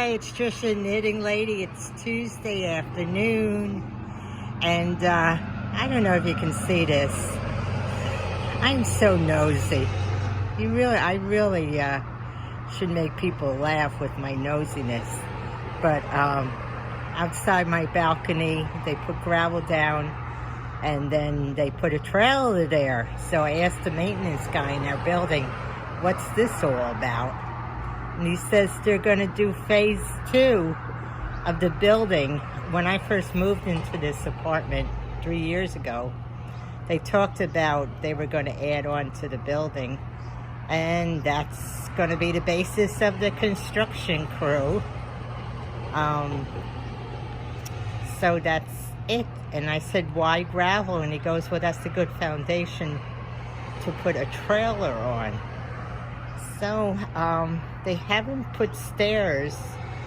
Hi, it's Trisha, Knitting Lady. It's Tuesday afternoon, and I don't know if you can see this. I'm so nosy. I really should make people laugh with my nosiness. But outside my balcony, they put gravel down, and then they put a trailer there. So I asked the maintenance guy in our building, "What's this all about?" And he says they're going to do phase 2 of the building. When I first moved into this apartment 3 years ago, they talked about they were going to add on to the building. And that's going to be the basis of the construction crew. So that's it. And I said, why gravel? And he goes, well, that's a good foundation to put a trailer on. So, they haven't put stairs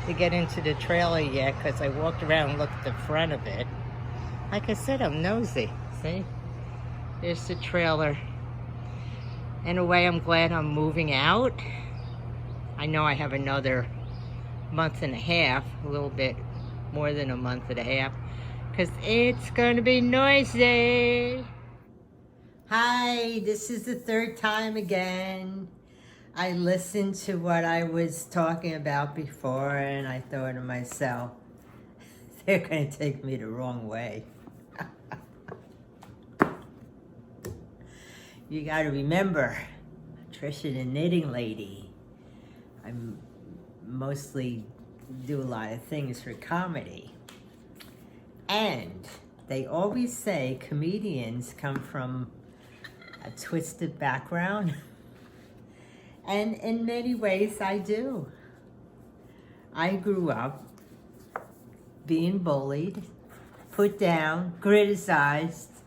to get into the trailer yet because I walked around and looked at the front of it. Like I said, I'm nosy. See? There's the trailer. In a way, I'm glad I'm moving out. I know I have another month and a half, a little bit more than a month and a half, because it's going to be noisy. Hi, this is the third time again. I listened to what I was talking about before, and I thought to myself, they're going to take me the wrong way. You got to remember, Trisha the Knitting Lady. I mostly do a lot of things for comedy. And they always say comedians come from a twisted background. And in many ways, I do. I grew up being bullied, put down, criticized,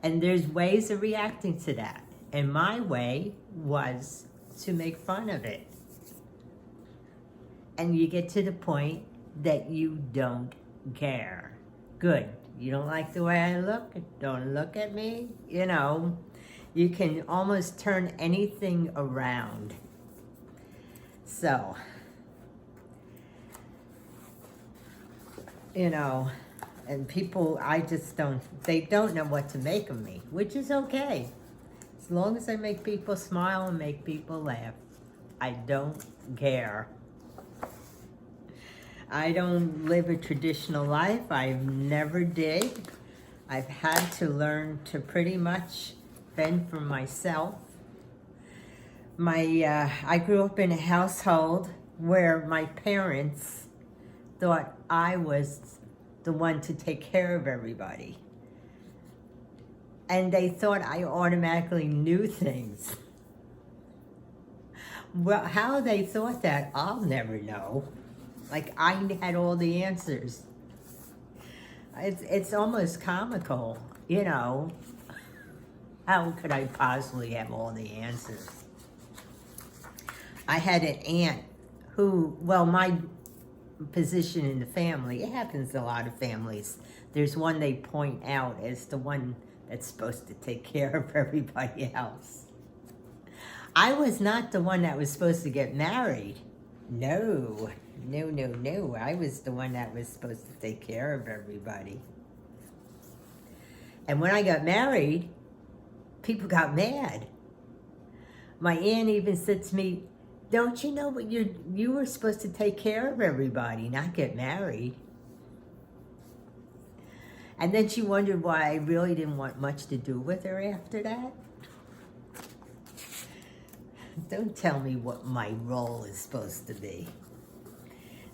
and there's ways of reacting to that. And my way was to make fun of it. And you get to the point that you don't care. Good. You don't like the way I look? Don't look at me. You know, you can almost turn anything around. So, you know, and people, they don't know what to make of me, which is okay. As long as I make people smile and make people laugh, I don't care. I don't live a traditional life. I've never did. I've had to learn to pretty much fend for myself. I grew up in a household where my parents thought I was the one to take care of everybody. And they thought I automatically knew things. Well, how they thought that, I'll never know. Like I had all the answers. It's almost comical, you know. How could I possibly have all the answers? I had an aunt who, well, my position in the family, it happens in a lot of families. There's one they point out as the one that's supposed to take care of everybody else. I was not the one that was supposed to get married. No. I was the one that was supposed to take care of everybody. And when I got married, people got mad. My aunt even said to me, don't you know what you were supposed to take care of everybody, not get married? And then she wondered why I really didn't want much to do with her after that. Don't tell me what my role is supposed to be.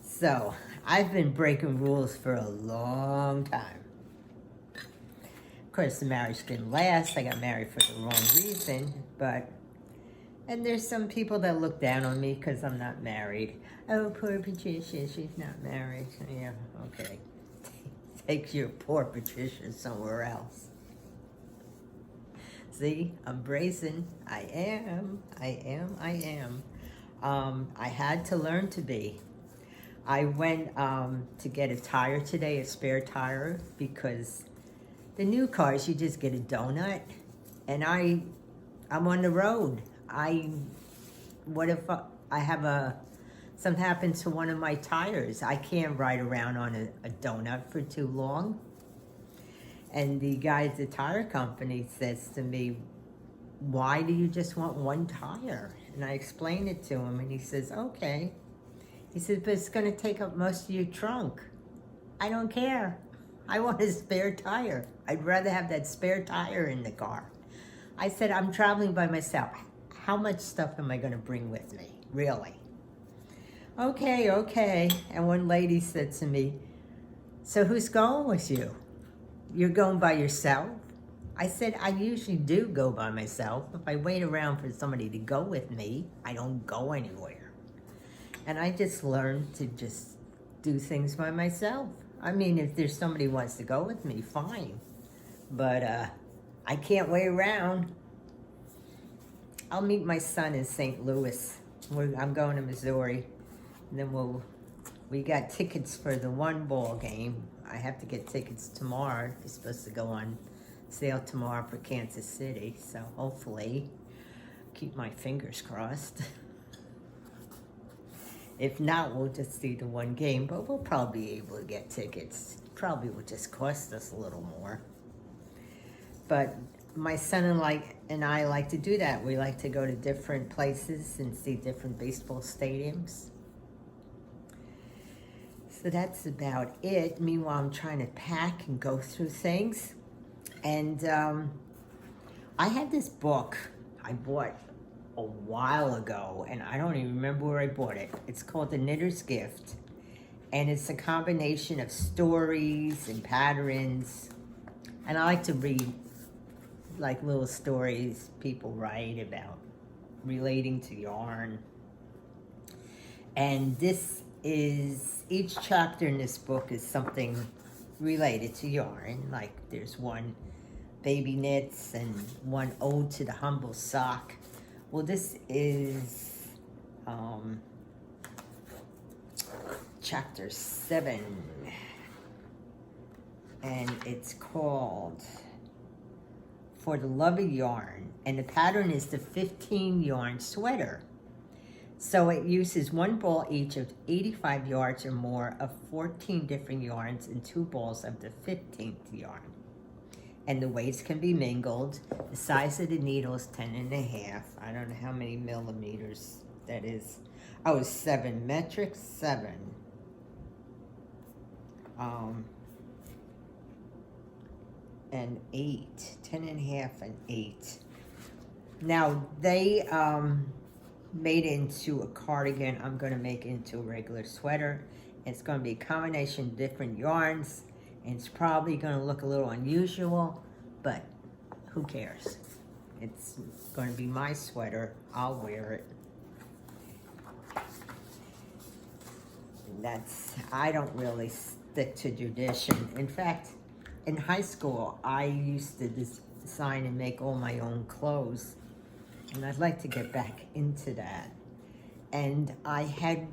So, I've been breaking rules for a long time. Of course, the marriage didn't last. I got married for the wrong reason, and there's some people that look down on me because I'm not married. Oh, poor Patricia, she's not married. Yeah, okay. Take your poor Patricia somewhere else. See, I'm bracing. I am. I had to learn to be. I went to get a tire today, a spare tire, because the new cars, you just get a donut. And I'm on the road. What if I have a something happened to one of my tires. I can't ride around on a donut for too long. And the guy at the tire company says to me, why do you just want one tire? And I explained it to him, and he says, okay. He says, but it's going to take up most of your trunk. I don't care. I want a spare tire. I'd rather have that spare tire in the car. I said, I'm traveling by myself. How much stuff am I going to bring with me? Really? Okay, okay. And one lady said to me, so who's going with you? You're going by yourself? I said, I usually do go by myself. If I wait around for somebody to go with me, I don't go anywhere. And I just learned to just do things by myself. I mean, if there's somebody who wants to go with me, fine. But I can't wait around. I'll meet my son in St. Louis. I'm going to Missouri. And then we got tickets for the one ball game. I have to get tickets tomorrow. It's supposed to go on sale tomorrow for Kansas City. So hopefully, keep my fingers crossed. If not, we'll just see the one game, but we'll probably be able to get tickets. Probably will just cost us a little more. But my son and I like to do that. We like to go to different places and see different baseball stadiums. So that's about it. Meanwhile, I'm trying to pack and go through things. And I had this book I bought a while ago, and I don't even remember where I bought it. It's called The Knitter's Gift, and it's a combination of stories and patterns. And I like to read like little stories people write about relating to yarn. And each chapter in this book is something related to yarn. Like there's one baby knits and one ode to the humble sock. Well, this is chapter 7, and it's called For the Love of Yarn, and the pattern is the 15 yarn sweater. So it uses one ball each of 85 yards or more of 14 different yarns and 2 balls of the 15th yarn. And the weights can be mingled. The size of the needle is 10.5. I don't know how many millimeters that is. Oh, it's 7 metric, 7. And 8, 10.5 and 8. Now they made into a cardigan. I'm going to make it into a regular sweater. It's going to be a combination of different yarns. And it's probably going to look a little unusual, but who cares? It's going to be my sweater. I'll wear it. I don't really stick to tradition. In fact, in high school, I used to design and make all my own clothes. And I'd like to get back into that. And I had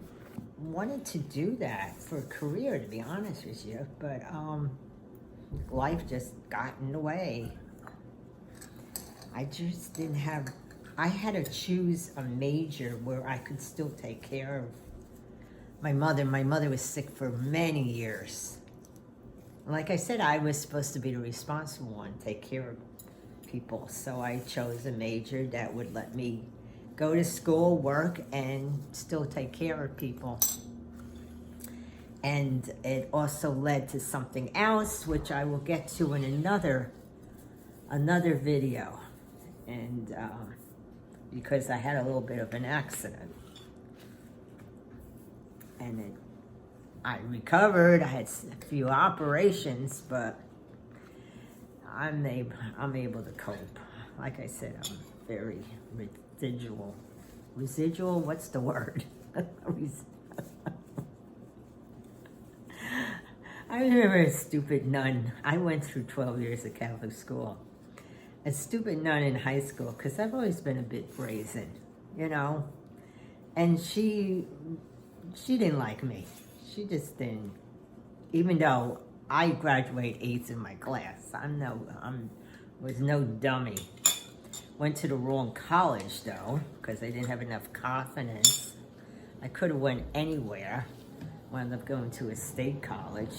wanted to do that for a career, to be honest with you, but life just got in the way. I just didn't have, I had to choose a major where I could still take care of my mother. My mother was sick for many years. Like I said, I was supposed to be the responsible one, take care of people. So I chose a major that would let me go to school, work, and still take care of people. And it also led to something else, which I will get to in another video. And because I had a little bit of an accident. And I recovered. I had a few operations, but I'm able to cope. Like I said, I'm very residual, what's the word? I remember a stupid nun. I went through 12 years of Catholic school. A stupid nun in high school, because I've always been a bit brazen, you know? And she didn't like me. She just didn't. Even though I graduated 8th in my class. Was no dummy. Went to the wrong college though, because I didn't have enough confidence. I could have went anywhere. Wound up going to a state college.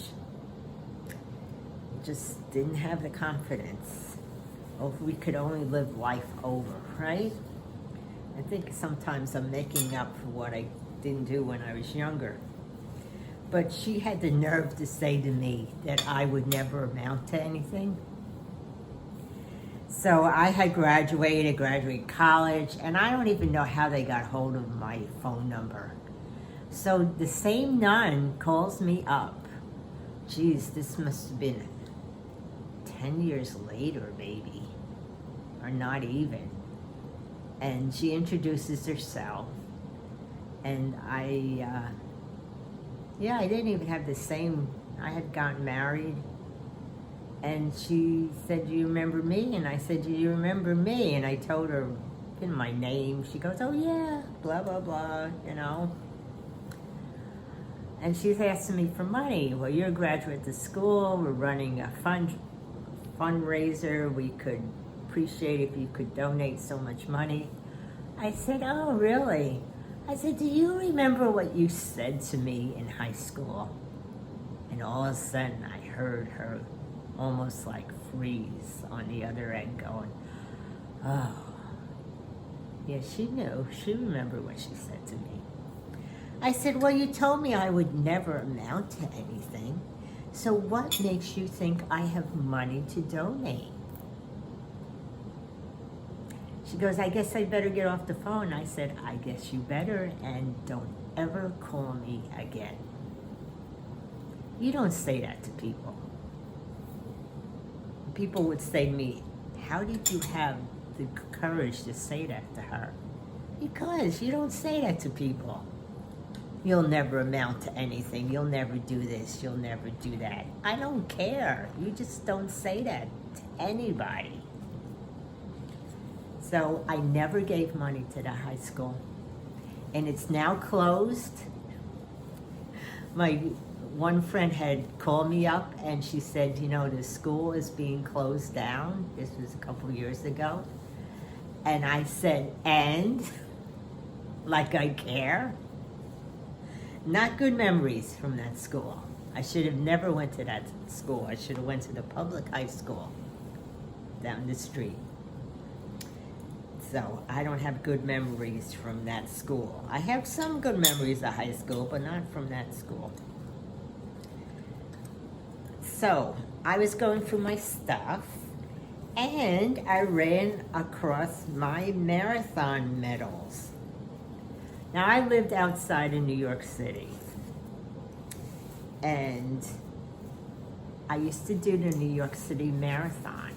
Just didn't have the confidence. Oh, if we could only live life over, right? I think sometimes I'm making up for what I didn't do when I was younger. But she had the nerve to say to me that I would never amount to anything. So I had graduated college, and I don't even know how they got hold of my phone number. So the same nun calls me up. Geez, this must have been 10 years later, maybe, or not even. And she introduces herself, and I didn't even have the same, I had gotten married. And she said, "Do you remember me?" And I said, "Do you remember me?" And I told her my name. She goes, "Oh yeah, blah, blah, blah, you know." And she's asking me for money. Well, you're a graduate of the school. We're running a fundraiser. We could appreciate if you could donate so much money. I said, "Oh, really?" I said, "Do you remember what you said to me in high school?" And all of a sudden, I heard her almost like freeze on the other end going, "Oh." Yeah, she knew. She remembered what she said to me. I said, "Well, you told me I would never amount to anything. So what makes you think I have money to donate?" She goes, "I guess I better get off the phone." I said, "I guess you better, and don't ever call me again." You don't say that to people. People would say to me, "How did you have the courage to say that to her?" Because you don't say that to people. You'll never amount to anything. You'll never do this. You'll never do that. I don't care. You just don't say that to anybody. So I never gave money to the high school. And it's now closed. My one friend had called me up and she said, "You know, the school is being closed down." This was a couple years ago. And I said, "And?" Like I care. Not good memories from that school. I should have never went to that school. I should have went to the public high school down the street. So I don't have good memories from that school. I have some good memories of high school, but not from that school. So I was going through my stuff, and I ran across my marathon medals. Now, I lived outside of New York City, and I used to do the New York City Marathon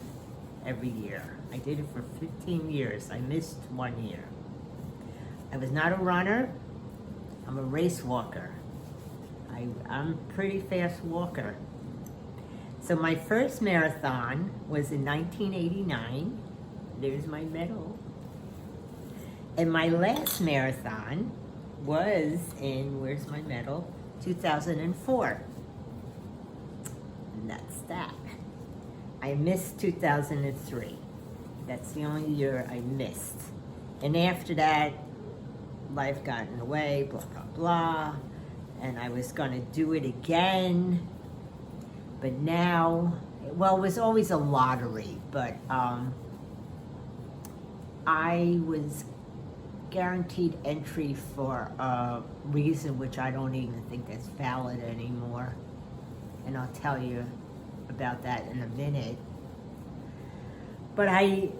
every year. I did it for 15 years. I missed 1 year. I was not a runner. I'm a race walker. I'm a pretty fast walker. So my first marathon was in 1989. There's my medal. And my last marathon was in, where's my medal? 2004. And that's that. I missed 2003. That's the only year I missed. And after that, life got in the way, blah, blah, blah. And I was gonna do it again. But now, well, it was always a lottery, but I was guaranteed entry for a reason which I don't even think that's valid anymore. And I'll tell you about that in a minute. But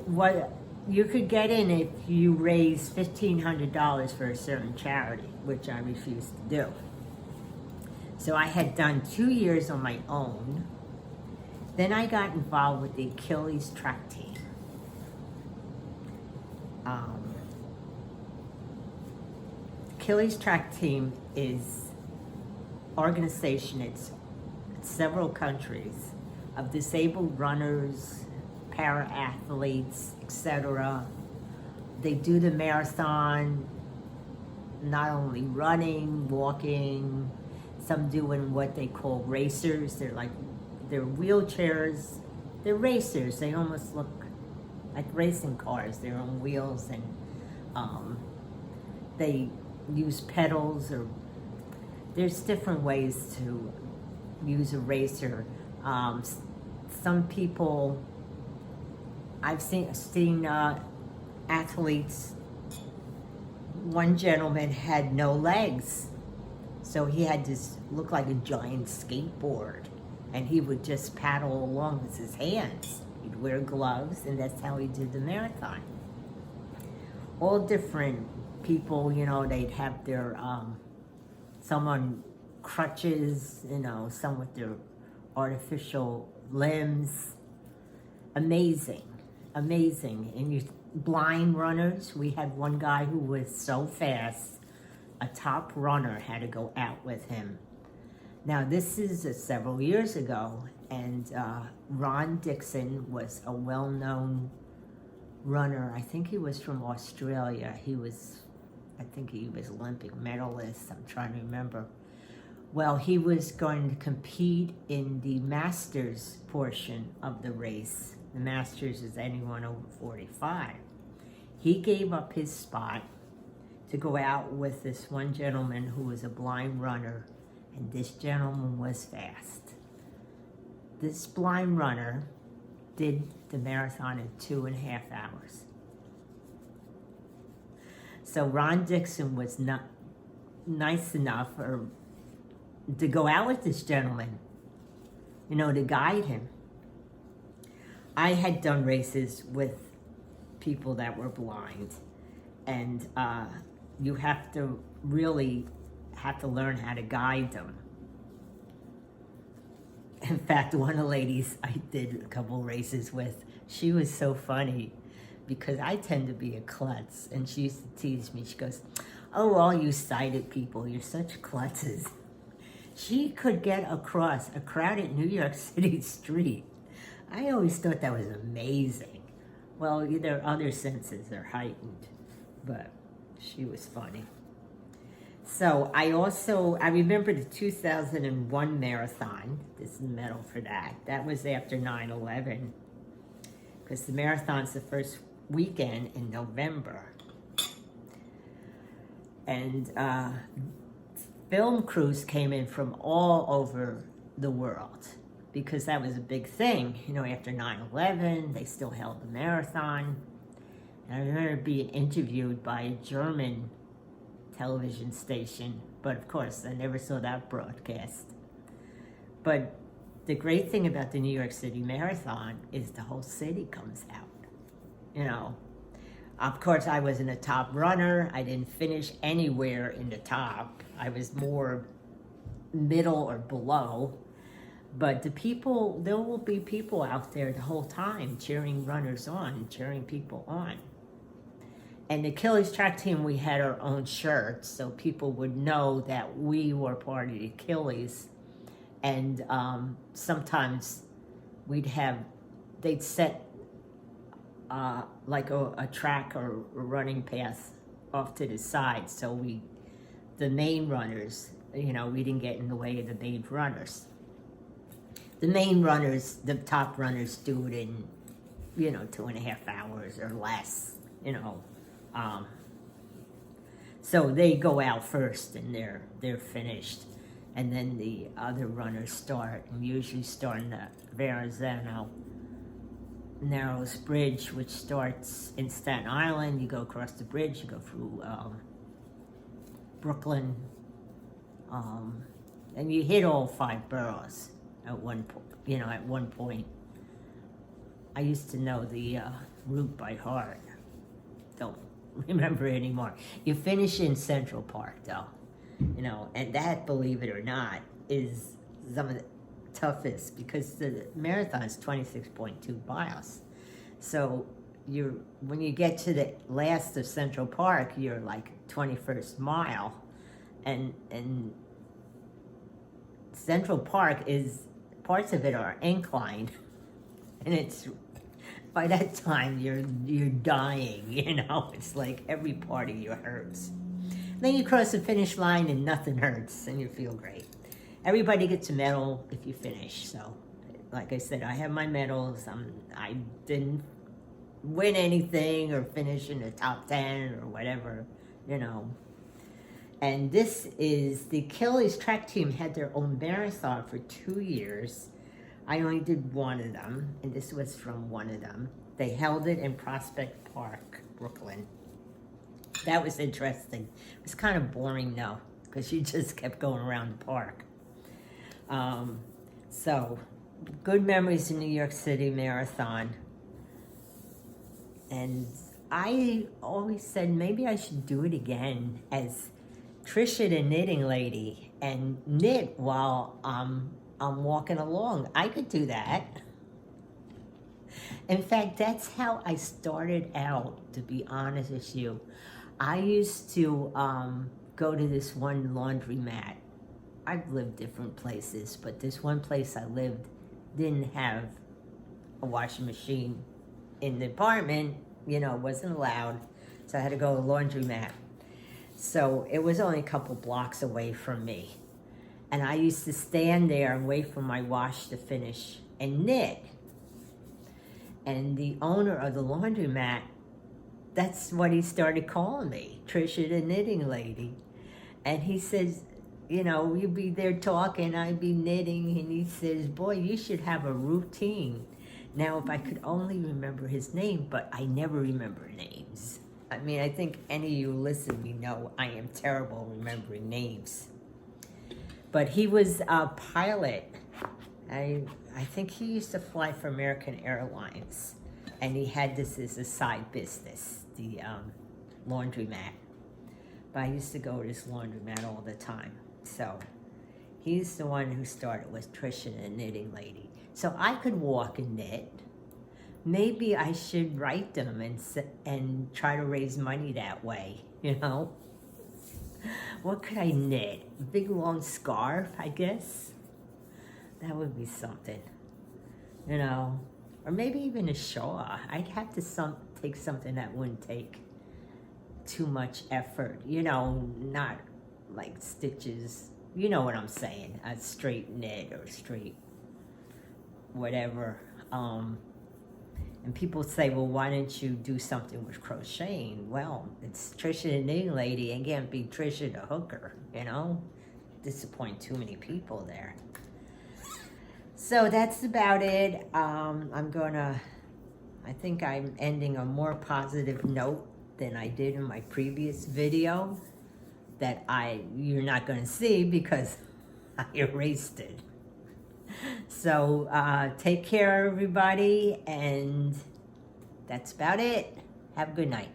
what you could get in if you raise $1,500 for a certain charity, which I refused to do. So I had done 2 years on my own. Then I got involved with the Achilles track team. Achilles track team is organization. It's several countries of disabled runners, para-athletes, etc. They do the marathon, not only running, walking, some doing what they call racers. They're wheelchairs. They're racers. They almost look like racing cars. They're on wheels, and they use pedals, or there's different ways to use a racer. Some people, I've seen athletes. One gentleman had no legs, so he had this look like a giant skateboard, and he would just paddle along with his hands. He'd wear gloves, and that's how he did the marathon. All different people, they'd have their, some on crutches, some with their artificial limbs. Amazing. And blind runners, we had one guy who was so fast, a top runner had to go out with him. Now, this is several years ago, and Ron Dixon was a well-known runner. I think he was from Australia. I think he was Olympic medalist. I'm trying to remember. Well, he was going to compete in the Masters portion of the race. The Masters is anyone over 45. He gave up his spot to go out with this one gentleman who was a blind runner, and this gentleman was fast. This blind runner did the marathon in 2.5 hours. So Ron Dixon was not nice enough to go out with this gentleman, to guide him. I had done races with people that were blind, and you have to really learn how to guide them. In fact, one of the ladies I did a couple races with, she was so funny because I tend to be a klutz, and she used to tease me. She goes, "Oh, all you sighted people, you're such klutzes." She could get across a crowded New York City street. I always thought that was amazing. Well, their other senses are heightened, but she was funny. So I remember the 2001 marathon. This is the medal for that. That was after 9/11, because the marathon's the first weekend in November. And film crews came in from all over the world, because that was a big thing. After 9/11, they still held the marathon. And I remember being interviewed by a German television station, but of course, I never saw that broadcast. But the great thing about the New York City Marathon is the whole city comes out. Of course, I wasn't a top runner. I didn't finish anywhere in the top. I was more middle or below. But there will be people out there the whole time cheering runners on, cheering people on. And the Achilles track team, we had our own shirts, so people would know that we were part of the Achilles. And sometimes they'd set like a track or a running path off to the side, so the main runners, we didn't get in the way of the main runners. The main runners, the top runners, do it in, 2.5 hours or less, So they go out first, and they're finished. And then the other runners start, and usually start in the Verrazano Narrows Bridge, which starts in Staten Island. You go across the bridge, you go through Brooklyn, and you hit all 5 boroughs at one point. I used to know the route by heart. Don't remember it anymore. You finish in Central Park, though, and that, believe it or not, is some of the toughest, because the marathon is 26.2 miles. So when you get to the last of Central Park, you're like 21st mile, and Central Park parts of it are inclined, and it's, by that time you're dying, it's like every part of you hurts. Then you cross the finish line and nothing hurts, and you feel great. Everybody gets a medal if you finish. So, like I said, I have my medals. I didn't win anything or finish in the top 10 or whatever, And this is, the Achilles track team had their own marathon for 2 years. I only did one of them, and this was from one of them. They held it in Prospect Park, Brooklyn. That was interesting. It was kind of boring though, because you just kept going around the park. So, good memories in New York City Marathon. And I always said maybe I should do it again as Trisha the knitting lady and knit while I'm walking along. I could do that. In fact, that's how I started out, to be honest with you. I used to go to this one laundromat. I've lived different places, but this one place I lived didn't have a washing machine in the apartment, you know, wasn't allowed. So I had to go to a laundromat. So it was only a couple blocks away from me. And I used to stand there and wait for my wash to finish and knit. And the owner of the laundromat, that's what he started calling me, Trisha the knitting lady. And he says, you know, you'd be there talking, I'd be knitting, and he says, boy, you should have a routine. Now, if I could only remember his name, but I never remember names. I mean, I think any of you listen to me know I am terrible remembering names. But he was a pilot. I think he used to fly for American Airlines. And he had this as a side business, the laundromat. But I used to go to this laundromat all the time. So he's the one who started with Trisha the knitting lady. So I could walk and knit. Maybe I should write them and try to raise money that way, you know? What could I knit? A big long scarf, I guess? That would be something, you know? Or maybe even a shawl. I'd have to take something that wouldn't take too much effort, you know, not like stitches. You know what I'm saying, a straight knit or straight whatever. And people say, well, why didn't you do something with crocheting? Well, it's Trisha the knitting lady. It can't be Trisha the hooker, you know? Disappoint too many people there. So that's about it. I think I'm ending on a more positive note than I did in my previous video that you're not going to see because I erased it. So take care, everybody, and that's about it. Have a good night.